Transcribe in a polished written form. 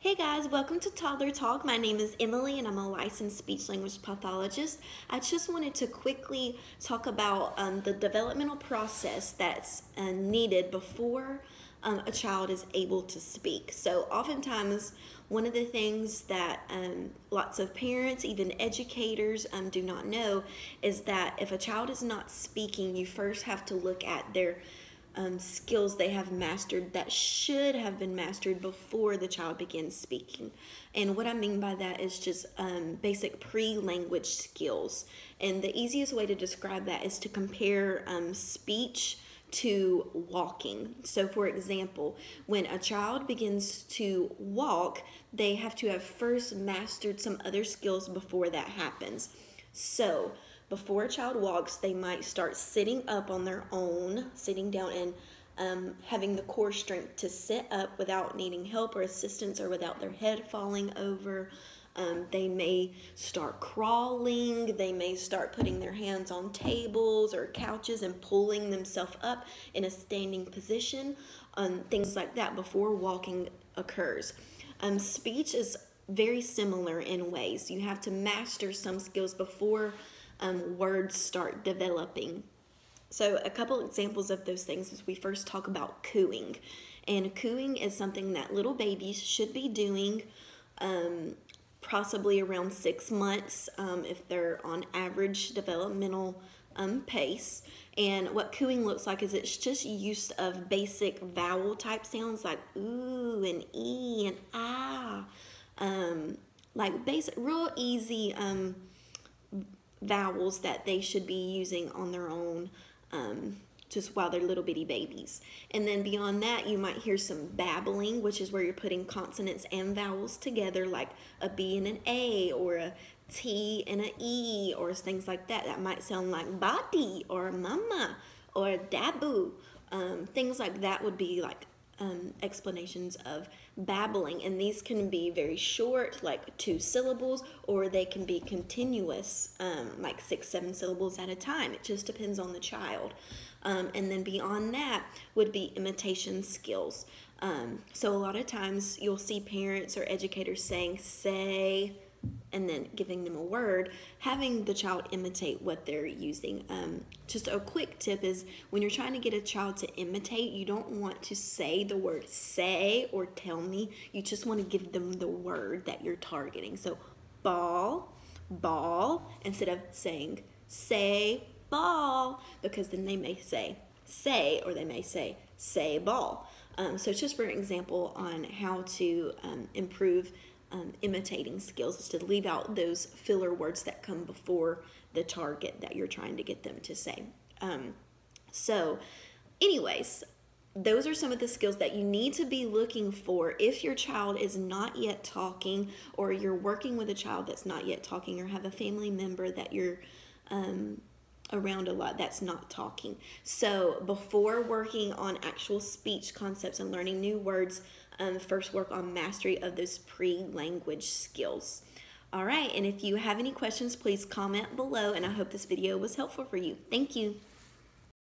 Hey guys, welcome to Toddler Talk. My name is Emily and I'm a licensed speech language pathologist. I just wanted to quickly talk about the developmental process that's needed before a child is able to speak. So oftentimes one of the things that lots of parents, even educators, do not know is that if a child is not speaking, you first have to look at their skills they have mastered that should have been mastered before the child begins speaking. And what I mean by that is just basic pre-language skills. And the easiest way to describe that is to compare speech to walking. So for example, when a child begins to walk, they have to have first mastered some other skills before that happens. So before a child walks, they might start sitting up on their own, sitting down and having the core strength to sit up without needing help or assistance or without their head falling over. They may start crawling. They may start putting their hands on tables or couches and pulling themselves up in a standing position, things like that before walking occurs. Speech is very similar in ways. You have to master some skills before words start developing. So a couple examples of those things is we first talk about cooing. And cooing is something that little babies should be doing possibly around 6 months if they're on average developmental pace. And what cooing looks like is it's just use of basic vowel type sounds like ooh and e and ah, like basic, real easy vowels that they should be using on their own just while they're little bitty babies. And then beyond that, you might hear some babbling, which is where you're putting consonants and vowels together, like a B and an A, or a T and an E, or things like that. That might sound like body or mama or dabu. Things like that would be like explanations of babbling, and these can be very short, like 2 syllables, or they can be continuous, like 6-7 syllables at a time. It just depends on the child. And then beyond that would be imitation skills. So a lot of times you'll see parents or educators saying say and then giving them a word, having the child imitate what they're using. Just a quick tip is when you're trying to get a child to imitate, you don't want to say the word say or tell me. You just want to give them the word that you're targeting. So ball, ball, instead of saying say ball, because then they may say, or they may say ball. So it's just for an example on how to improve imitating skills, is to leave out those filler words that come before the target that you're trying to get them to say. So anyways, those are some of the skills that you need to be looking for if your child is not yet talking, or you're working with a child that's not yet talking, or have a family member that you're around a lot that's not talking. So before working on actual speech concepts and learning new words, first work on mastery of those pre-language skills. All right, and if you have any questions, please comment below, and I hope this video was helpful for you. Thank you.